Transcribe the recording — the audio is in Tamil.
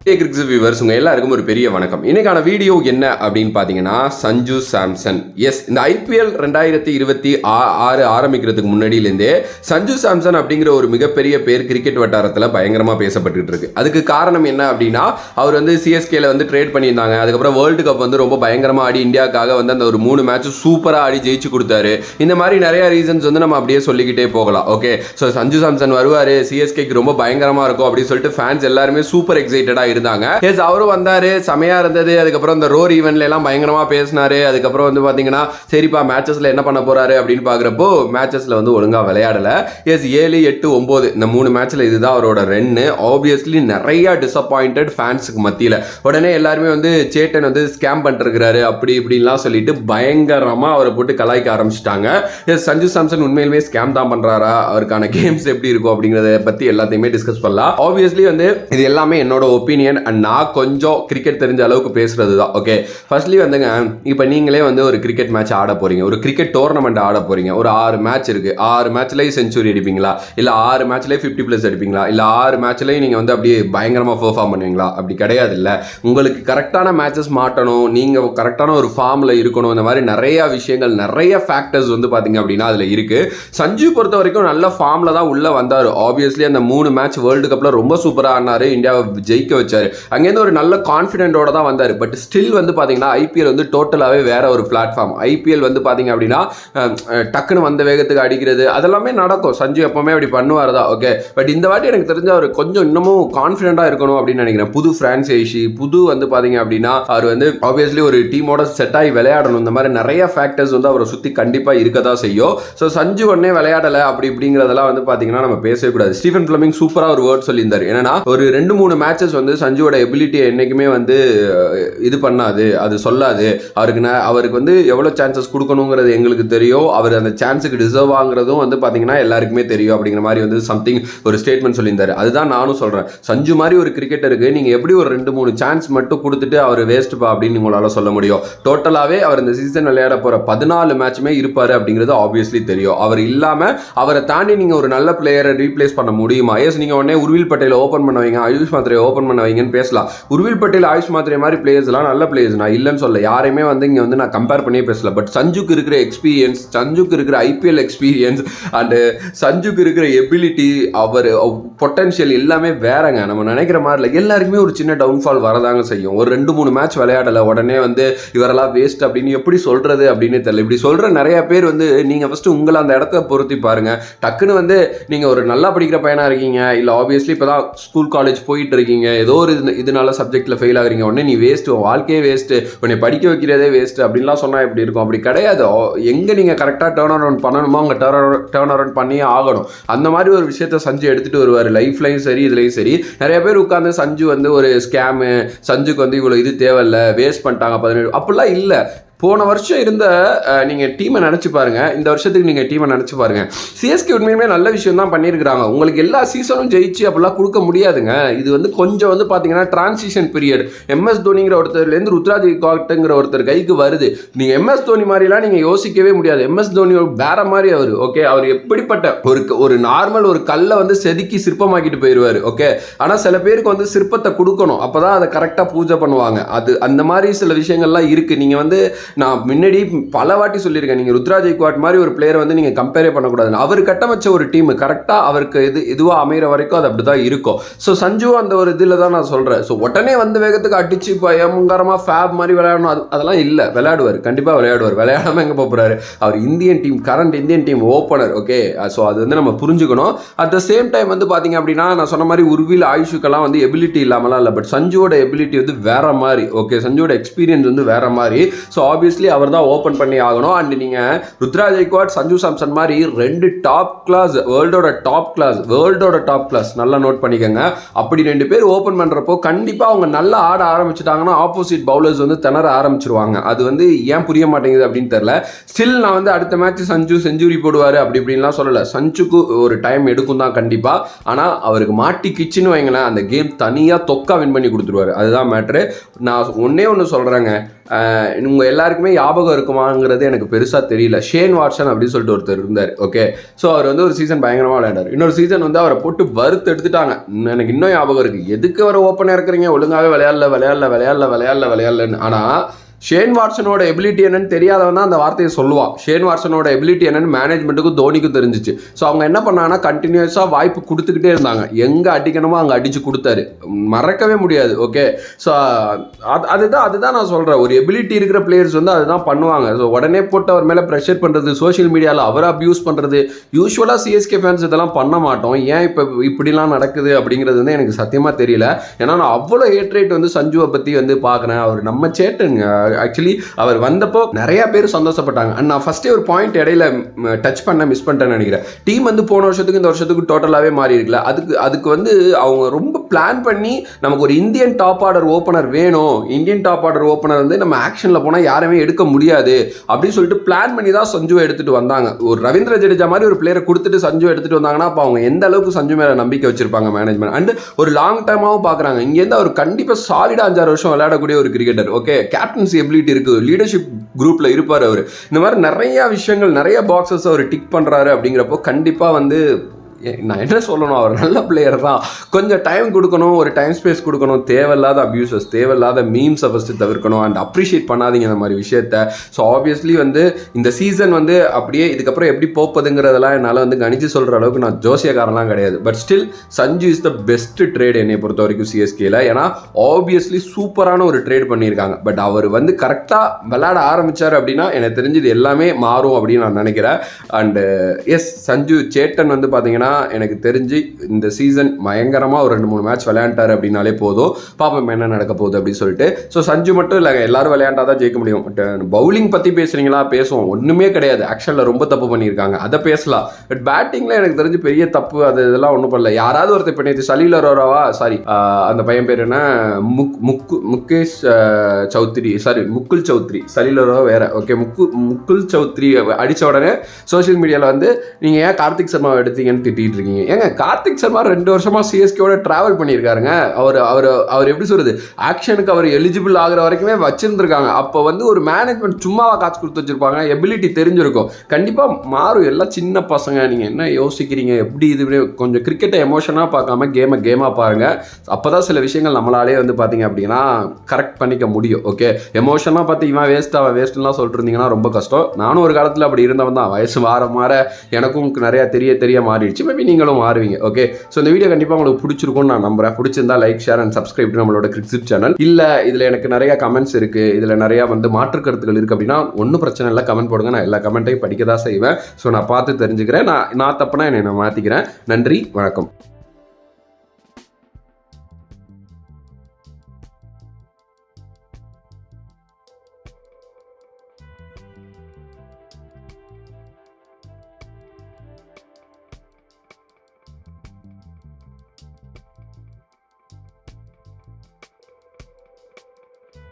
கிரிக்கெட் வியூவர்ஸ் உங்க எல்லாருக்கும் ஒரு பெரிய வணக்கம். இன்னைக்கான வீடியோ என்ன அப்படின்னு பாத்தீங்கன்னா, சஞ்சு சாம்சன். எஸ், இந்த IPL 2026 ஆரம்பிக்கிறதுக்கு முன்னாடியிலேருந்தே சஞ்சு சாம்சன் அப்படிங்கிற ஒரு மிகப்பெரிய பேர் கிரிக்கெட் வட்டாரத்தில் பயங்கரமா பேசப்பட்டு இருக்கு. அதுக்கு காரணம் என்ன அப்படின்னா, அவர் வந்து CSKல வந்து ட்ரேட் பண்ணியிருந்தாங்க. அதுக்கப்புறம் வேர்ல்டு கப் வந்து ரொம்ப பயங்கரமா ஆடி இந்தியாவுக்காக வந்து அந்த ஒரு 3 மேட்ச் சூப்பரா ஆடி ஜெயிச்சு கொடுத்தாரு. இந்த மாதிரி நிறைய ரீசன்ஸ் வந்து நம்ம அப்படியே சொல்லிக்கிட்டே போகலாம். ஓகே, ஸோ சஞ்சு சாம்சன் வருவாரு, CSKக்கு ரொம்ப பயங்கரமா இருக்கும் அப்படின்னு சொல்லிட்டு ஃபேன்ஸ் எல்லாருமே சூப்பர் எக்ஸைட்டடா இருந்தாங்க. எஸ், அவரும் வந்தாரு, செமையா இருந்தது. அதுக்கப்புறம் இந்த ரோர் ஈவென்ட்ல எல்லாம் பயங்கரமா பேசினாரு. அதுக்கப்புறம் வந்து பாத்தீங்கன்னா, சரிப்பா மேட்சஸ்ல என்ன பண்ண போறாரு அப்படின்னு பாக்குறப்போ மேட்சஸ்ல வந்து ஒழுங்கா விளையாடல. எஸ், 7, 8, 9 இந்த 3 மேட்ச்ல இதுதான் அவரோட ரன்னு. ஆப்வியஸ்லி நிறைய டிசப்பாயிண்டட் ஃபேன்ஸுக்கு மத்தியில உடனே எல்லாருமே வந்து சேட்டன் வந்து ஸ்கேம் பண்ணிருக்கிறாரு அப்படி இப்படின்லாம் சொல்லிட்டு பயங்கரமா அவரை போட்டு கலாய்க்க ஆரம்பிச்சிட்டாங்க. எஸ், சஞ்சு சாம்சன் உண்மையிலுமே ஸ்கேம் தான் பண்றாரா, அவருக்கான கேம்ஸ் எப்படி இருக்கும் அப்படிங்கறத பத்தி எல்லாத்தையுமே டிஸ்கஸ் பண்ணலாம். ஆப்வியஸ்லி வந்து இது எல்லாமே என்னோட ஒப்பீனியன் அண்ட் நான் கொஞ்சம் கிரிக்கெட் தெரிஞ்ச அளவுக்கு பேசுறது தான். ஓகே, ஃபர்ஸ்ட்லி வந்துங்க, இப்போ நீங்களே வந்து ஒரு கிரிக்கெட் மேட்ச் ஆட போறீங்க, ஒரு கிரிக்கெட் டோர்னமெண்ட் ஆட போறீங்க. ஒரு 6 மேட்ச் இருக்கு. 6 மேட்ச்லயும் செஞ்சுரி அடிப்பீங்களா, இல்ல 6 மேட்ச்லயும் 50+ அடிப்பீங்களா, இல்ல 6 மேட்ச்லயும் நீங்க வந்து அப்படியே பயங்கரமா பெர்ஃபார்ம் பண்ணுவீங்களா? அப்படி கிடையாது. இல்ல, உங்களுக்கு கரெக்டான மேட்சஸ் மாட்டணும், நீங்க கரெக்டான ஒரு ஃபார்ம்ல இருக்கணும். இந்த மாதிரி நிறைய விஷயங்கள், நிறைய ஃபேக்டர்ஸ் வந்து பாத்தீங்க அப்படின்னா அதுல இருக்கு. சஞ்சு பொறுத்த வரைக்கும் நல்ல ஃபார்ம்ல தான் உள்ள வந்தாரு. ஆப்வியஸ்லி அந்த 3 மேட்ச் வேர்ல்டு கப்ல ரொம்ப சூப்பரா ஆனாரு, இந்தியாவை ஜெயிக்க வச்சாரு. அங்கேருந்து ஒரு நல்ல கான்ஃபிடென்ட்டோட தான் வந்தார். பட் ஸ்டில் வந்து பார்த்தீங்கன்னா IPL வந்து டோட்டலாகவே வேற ஒரு பிளாட்ஃபார்ம். IPL வந்து பார்த்தீங்க அப்படின்னா டக்குன்னு வந்த வேகத்துக்கு அடிக்கிறது அதெல்லாமே நடக்கும். சஞ்சு எப்பவுமே அப்படி பண்ணுவார் தான். ஓகே, பட் இந்த வாட்டி எனக்கு தெரிஞ்ச அவர் கொஞ்சம் இன்னமும் கான்ஃபிடென்ட்டாக இருக்கணும் அப்படின்னு நினைக்கிறேன். புது ஃப்ரான்ச்சைசி, புது வந்து பார்த்தீங்க அப்படின்னா அவர் வந்து ஆப்வியஸ்லி ஒரு டீமோட செட் ஆகி விளையாடணும். இந்த மாதிரி நிறைய ஃபேக்டர்ஸ் வந்து அவரை சுற்றி கண்டிப்பாக இருக்க தான் செய்யும். ஸோ சஞ்சு உடனே விளையாடலை அப்படி இப்படிங்கிறதெல்லாம் வந்து பார்த்தீங்கன்னா நம்ம பேசவே கூடாது. ஸ்டீஃபன் ஃபிளமிங் சூப்பராக ஒரு வேர்ட் சொல்லியிருந்தார். ஏன்னா ஒரு 2-3 மேட்சஸ் வந்து சஞ்சுவோட எபிலிட்டியை என்னைக்குமே வந்து இது பண்ணாது, அது சொல்லாது. அவருக்கு வந்து எவ்வளோ சான்சஸ் கொடுக்கணுங்கிறது எங்களுக்கு தெரியும். அவர் அந்த சான்ஸுக்கு டிசர்வ் ஆகுறதும் வந்து பார்த்தீங்கன்னா எல்லாருக்குமே தெரியும் அப்படிங்கிற மாதிரி வந்து சம்திங் ஒரு ஸ்டேட்மெண்ட் சொல்லியிருந்தாரு. அதுதான் நானும் சொல்கிறேன். சஞ்சு மாதிரி ஒரு கிரிக்கெட்டருக்கு நீங்கள் எப்படி ஒரு 2-3 சான்ஸ் மட்டும் கொடுத்துட்டு அவர் வேஸ்ட்டுப்பா அப்படின்னு உங்களால் சொல்ல முடியும்? டோட்டலாகவே அவர் இந்த சீசன் விளையாட போகிற 14 மேட்சுமே இருப்பார் அப்படிங்கிறது ஆப்வியஸ்லி தெரியும். அவர் இல்லாமல் அவரை தாண்டி நீங்கள் ஒரு நல்ல பிளேயரை ரீப்ளேஸ் பண்ண முடியுமா? எஸ், நீங்கள் உடனே உர்வில் பட்டேலை ஓப்பன் பண்ண வைங்க, ஆயுஷ் மாத்ரே ஓப்பன் பண்ண வைங்கன்னு பேசலாம். உர்வில் பட்டேல், ஆயுஷ் மாத்ரே மாதிரி பிளேயர்ஸ்லாம் நல்ல பிளேயர்ஸ், நான் இல்லைன்னு சொல்ல. யாரையுமே வந்து இங்கே வந்து நான் கம்பேர் பண்ணியே பேசல. பட் சஞ்சுக்கு இருக்கிற எக்ஸ்பீரியன்ஸ், சஞ்சுக்கு இருக்கிற IPL எக்ஸ்பீரியன்ஸ் அண்டு சஞ்சுக்கு இருக்கிற எபிலிட்டி, அவர் பொட்டன்ஷியல் எல்லாமே வேறங்க. நம்ம நினைக்கிற மாதிரி இல்லை. எல்லாருக்குமே ஒரு சின்ன டவுன்ஃபால் வரதாங்க செய்யும். ஒரு 2-3 மேட்ச் விளையாடலை உடனே வந்து இவரெல்லாம் வேஸ்ட் அப்படின்னு எப்படி சொல்றது அப்படின்னு தெரியல. இப்படி சொல்ற நிறைய பேர் வந்து நீங்கள் ஃபர்ஸ்ட் உங்களை அந்த இடத்த பொருத்தி பாருங்க. டக்குன்னு வந்து நீங்கள் ஒரு நல்லா படிக்கிற பையனா இருக்கீங்க, இல்லை ஆப்வியஸ்லி இப்போ தான் ஸ்கூல் காலேஜ் போயிட்டு இருக்கீங்க, ஏதோ ஒரு இதனால சப்ஜெக்ட்ல ஃபெயில் ஆகுறீங்க, உடனே நீ வேஸ்ட், வாழ்க்கையே வேஸ்ட், உன்னை படிக்க வைக்கிறதே வேஸ்ட் அப்படின்லாம் சொன்னால் எப்படி இருக்கும்? அப்படி கிடையாது. எங்கே நீங்கள் கரெக்டாக டேர்ன் அரவுண்ட் பண்ணணுமோ அங்கே டேர்ன் அரவுண்ட் பண்ணியே ஆகணும். அந்த மாதிரி ஒரு விஷயத்த சஞ்சு எடுத்துகிட்டு வருவார். லைஃப்லையும் சரி, இதுலையும் சரி. நிறைய பேர் உட்காந்து சஞ்சு வந்து ஒரு ஸ்கேமு, சஞ்சுக்கு வந்து இவ்வளோ இது தேவையில்ல, வேஸ்ட் பண்ணிட்டாங்க 17, அப்படிலாம் இல்லை. போன வருஷம் இருந்த நீங்கள் டீமை நினச்சி பாருங்க, இந்த வருஷத்துக்கு நீங்கள் டீமை நினச்சி பாருங்க. CSK உண்மையுமே நல்ல விஷயம் தான் பண்ணியிருக்கிறாங்க. உங்களுக்கு எல்லா சீசனும் ஜெயிச்சு அப்படிலாம் கொடுக்க முடியாதுங்க. இது வந்து கொஞ்சம் வந்து பார்த்தீங்கன்னா டிரான்சிஷன் பீரியட். MS தோனிங்கிற ஒருத்தர்லேருந்து ருத்ராஜ் கெய்க்வாட்ங்கிற ஒருத்தர் கைக்கு வருது. நீங்கள் MS தோனி மாதிரிலாம் நீங்கள் யோசிக்கவே முடியாது. MS தோனி வேற மாதிரி அவர். ஓகே, அவர் எப்படிப்பட்ட ஒரு நார்மல் ஒரு கல்லை வந்து செதுக்கி சிற்பமாக்கிட்டு போயிடுவார். ஓகே, ஆனால் சில பேருக்கு வந்து சிற்பத்தை கொடுக்கணும், அப்போ தான் அதை கரெக்டாக பூஜை பண்ணுவாங்க. அது அந்த மாதிரி சில விஷயங்கள்லாம் இருக்குது. நீங்கள் வந்து நான் முன்னாடி பல வாட்டி சொல்லியிருக்கேன், நீங்கள் ருத்ராஜ் கெய்க்வாட் மாதிரி ஒரு பிளேயரை வந்து நீங்கள் கம்பேரே பண்ணக்கூடாது. அவர் கட்டமைச்ச ஒரு டீம் கரெக்டாக அவருக்கு இதுவாக அமைகிற வரைக்கும் அது அப்படி தான் இருக்கும். ஸோ சஞ்சு அந்த ஒரு இதில் தான் நான் சொல்கிறேன். ஸோ உடனே வந்து வேகத்துக்கு அடிச்சு பயங்கரமாக ஃபேப் மாதிரி விளையாடணும் அதெல்லாம் இல்லை. விளையாடுவார், கண்டிப்பாக விளையாடுவார். விளையாடாமல் எங்கே போகிறாரு? அவர் Indian team, current Indian team opener. Okay, so அது வந்து நம்ம புரிஞ்சுக்கணும். அட் த சேம் டைம் வந்து பார்த்தீங்க அப்படின்னா நான் சொன்ன மாதிரி உர்வில், ஆயுஷுக்கெல்லாம் வந்து எபிலிட்டி இல்லாமலாம் இல்லை. பட் சஞ்சுவோட எபிலிட்டி வந்து வேற மாதிரி. ஓகே, சஞ்சுவோட எக்ஸ்பீரியன்ஸ் வந்து வேற மாதிரி. ஸோ ஆப்வியஸ்லி அவர் தான் ஓப்பன் பண்ணி ஆகணும். அண்ட் நீங்கள் ருத்ராஜ் கெய்க்வாட், சஞ்சு சாம்சன் மாதிரி 2 டாப் கிளாஸ், வேர்ல்டோட டாப் கிளாஸ் நல்லா நோட் பண்ணிக்கோங்க. அப்படி 2 பேர் ஓப்பன் பண்ணுறப்போ கண்டிப்பாக அவங்க நல்லா ஆட ஆரம்பிச்சிட்டாங்கன்னா ஆப்போசிட் பவுலர்ஸ் வந்து திணற ஆரம்பிச்சிருவாங்க. அது வந்து ஏன் புரிய மாட்டேங்குது அப்படின்னு தெரியல. ஸ்டில் நான் வந்து அடுத்த மேட்ச் சஞ்சு செஞ்சுரி போடுவார் அப்படி இப்படின்லாம் சொல்லலை. சஞ்சுக்கு ஒரு டைம் எடுக்கும் தான் கண்டிப்பாக. ஆனால் அவருக்கு மாட்டி கிச்சுன்னு வைங்களேன், அந்த கேம் தனியாக தொக்கா வின் பண்ணி கொடுத்துருவாரு. அதுதான் மேட்ரு. நான் ஒன்றே ஒன்று சொல்கிறேங்க, உங்கள் எல்லாருக்குமே ஞாபகம் இருக்குமாங்கிறது எனக்கு பெருசாக தெரியல. ஷேன் வாட்சன் அப்படின்னு சொல்லிட்டு ஒருத்தர் இருந்தார். ஓகே, ஸோ அவர் வந்து ஒரு சீசன் பயங்கரமாக விளையாண்டார். இன்னொரு சீசன் வந்து அவரை போட்டு வறுத்து எடுத்துட்டாங்க. எனக்கு இன்னும் ஞாபகம் இருக்குது. எதுக்கு அவரை ஓப்பனாக இருக்கிறீங்க, ஒழுங்காகவே விளையாடலன்னு. ஆனால் ஷேன் வாட்சனோட எபிலிட்டி என்னன்னு தெரியாதவன் தான் அந்த வார்த்தையை சொல்லுவான். ஷேன் வாட்சனோட எபிலிட்டி என்னன்னு மேனேஜ்மெண்ட்டுக்கும் தோனிக்கும் தெரிஞ்சிச்சு. ஸோ அவங்க என்ன பண்ணாங்கன்னா கண்டினியூஸாக வாய்ப்பு கொடுத்துக்கிட்டே இருந்தாங்க. எங்கே அடிக்கணுமோ அங்கே அடித்து கொடுத்தாரு, மறக்கவே முடியாது. ஓகே, ஸோ அதுதான் நான் சொல்கிறேன். ஒரு எபிலிட்டி இருக்கிற பிளேயர்ஸ் வந்து அதுதான் பண்ணுவாங்க. ஸோ உடனே போட்டு அவர் மேலே ப்ரெஷர் பண்ணுறது, சோஷியல் மீடியாவில் அவரை அப்யூஸ் பண்ணுறது, யூஸ்வலாக சிஎஸ்கே ஃபேன்ஸ் இதெல்லாம் பண்ண மாட்டோம். ஏன் இப்போ இப்படிலாம் நடக்குது அப்படிங்கிறது வந்து எனக்கு சத்தியமாக தெரியல. ஏன்னா நான் அவ்வளோ ஹேட்ரேட் வந்து சஞ்சுவை பற்றி வந்து பார்க்குறேன். அவர் நம்ம சேட்டுங்க. ஆக்சுவலி அவர் வந்தப்போ நிறைய பேர் சந்தோஷப்பட்டாங்க. அண்ட் நான் ஃபர்ஸ்டே ஒரு பாயிண்ட் இடையில டச் பண்ண மிஸ் பண்ணிட்டேன்னு நினைக்கிறேன். டீம் வந்து போன வருஷத்துக்கு இந்த வருஷத்துக்கு டோட்டலாகவே மாறி இருக்குல்ல. அதுக்கு வந்து அவங்க ரொம்ப பிளான் பண்ணி நமக்கு ஒரு இந்தியன் டாப் ஆர்டர் ஓப்பனர் வேணும், இந்தியன் டாப் ஆர்டர் ஓப்பனர் வந்து நம்ம ஆக்ஷனில் போனால் யாருமே எடுக்க முடியாது அப்படின்னு சொல்லிட்டு பிளான் பண்ணி தான் சஞ்சுவை எடுத்துகிட்டு வந்தாங்க. ஒரு ரவீந்திர ஜடேஜா மாதிரி ஒரு பிளேயரை கொடுத்துட்டு சஞ்சுவை எடுத்துகிட்டு வந்தாங்கன்னா அப்போ அவங்க எந்த அளவுக்கு சஞ்சு மேலே நம்பிக்கை வச்சிருப்பாங்க மேனேஜ்மெண்ட். அண்ட் ஒரு லாங் டைமாகவும் பார்க்குறாங்க. இங்கேருந்து அவர் கண்டிப்பாக சாலிடாக 5-6 வருஷம் விளையாடக்கூடிய ஒரு கிரிக்கெட்டர். ஓகே, கேப்டன்சி எபிலிட்டி இருக்கு, லீடர்ஷிப் குரூப்ல இருப்பார் அவர். இந்த மாதிரி நிறைய விஷயங்கள், நிறைய பாக்ஸஸ் அவர் டிக் பண்றாரு. அப்படிங்கிறப்போ கண்டிப்பா வந்து நான் என்ன சொல்லணும், அவர் நல்ல பிளேயர் தான். கொஞ்சம் டைம் கொடுக்கணும், ஒரு டைம் ஸ்பேஸ் கொடுக்கணும். தேவையில்லாத அப்யூசஸ், தேவையில்லாத மீம்ஸை ஃபஸ்ட்டு தவிர்க்கணும். அண்ட் அப்ரிஷியேட் பண்ணாதீங்க இந்த மாதிரி விஷயத்த. ஸோ ஆப்வியஸ்லி வந்து இந்த சீசன் வந்து அப்படியே இதுக்கப்புறம் எப்படி போப்பதுங்கிறதெல்லாம் என்னால் வந்து கணிச்சு சொல்கிற அளவுக்கு நான் ஜோசியக்காரன்லாம் கிடையாது. But still Sanju is the best trade என்னை பொறுத்த வரைக்கும் சிஎஸ்கேல. ஏன்னா ஆப்வியஸ்லி சூப்பரான ஒரு ட்ரேட் பண்ணியிருக்காங்க. பட் அவர் வந்து கரெக்டாக விளையாட ஆரம்பித்தார் அப்படின்னா எனக்கு தெரிஞ்சது எல்லாமே மாறும் அப்படின்னு நான் நினைக்கிறேன். அண்டு எஸ், சஞ்சு சேட்டன் வந்து பார்த்தீங்கன்னா எனக்கு தெரிஞ்சு இந்த சீசன் பயங்கரமாக ஒரு 2-3 மேட்ச் விளையாண்டாரு அப்படின்னாலே போதும். பாப்போம் என்ன நடக்க போகுது அப்படின்னு சொல்லிட்டு. ஸோ சஞ்சு மட்டும் இல்லை, எல்லாரும் விளையாண்டாதான் ஜெயிக்க முடியும். பட் பவுலிங் பற்றி பேசுகிறீங்களா, பேசுவோம். ஒன்றுமே கிடையாது. ஆக்சுவலில் ரொம்ப தப்பு பண்ணியிருக்காங்க, அதை பேசலாம். பட் பேட்டிங்கில் எனக்கு தெரிஞ்சு பெரிய தப்பு அது இதெல்லாம் ஒன்றும் பண்ணல. யாராவது ஒருத்தர் பண்ணிட்டு சலீல் அரோராவா, சாரி அந்த பையன் பேர் என்ன, முகேஷ் சௌத்ரி, சாரி முக்குல் சௌத்ரி, சலீல் அரோரா வேற. ஓகே, முக்குல் சௌத்ரி அடித்த உடனே சோஷியல் மீடியாவில் வந்து நீங்கள் ஏன் கார்த்திக் சர்மாவை எடுத்தீங்கன்னு திட்டிட்டு இருக்கீங்க. ஏங்க, கார்த்திக் சர்மா 2 வருஷமா சிஎஸ்கேவோட டிராவல் பண்ணியிருக்காருங்க. அவர் எப்படி சொல்றது, ஆக்ஷனுக்கு அவர் எலிஜிபிள் ஆகிற வரைக்குமே வச்சிருந்திருக்காங்க. அப்போ வந்து ஒரு மேனேஜ்மெண்ட் சும்மாவா காசு கொடுத்து வச்சிருப்பாங்க, எபிலிட்டி தெரிஞ்சிருக்கும். கண்டிப்பாக மாறும். எல்லாம் சின்ன பசங்க, நீங்கள் என்ன யோசிக்கிறீங்க, எப்படி இது கொஞ்சம் கிரிக்கெட்டை எமோஷனாக பார்க்காம கேமாக பாருங்க. அப்போதான் சில விஷயங்கள் நம்மளாலே வந்து பார்த்தீங்க அப்படின்னா கரெக்ட் பண்ணிக்க முடியும். ஓகே, எமோஷனாக பார்த்து இவன் வேஸ்ட்லாம் சொல்லிட்டு இருந்தீங்கன்னா ரொம்ப கஷ்டம். நானும் ஒரு காலத்தில் அப்படி இருந்தவன் தான். வயசு மாற எனக்கும் நிறையா தெரிய மாறிடுச்சு. மேபி நீங்களும் மாறுவீங்க. ஓகே, ஸோ இந்த வீடியோ கண்டிப்பாக உங்களுக்கு பிடிச்சிருக்கும்னு நான் நம்புறேன். பிடிச்சிருந்தா லைக், ஷேர் அண்ட் சப்ஸ்கிரைப் நம்மளோட கிரிக்கெட் சேனல். இல்லை இதில் எனக்கு நிறைய கமெண்ட்ஸ் இருக்குது, இதில் நிறையா வந்து மாற்று கருத்துக்கள் இருக்குது அப்படின்னா ஒன்றும் பிரச்சனை இல்லை, கமெண்ட் போடுங்க. நான் எல்லா கமெண்ட்டையும் படிக்க தான் செய்வேன். ஸோ நான் பார்த்து தெரிஞ்சுக்கிறேன். நான் தப்புனா என்னை நான் மாற்றிக்கிறேன். நன்றி, வணக்கம்.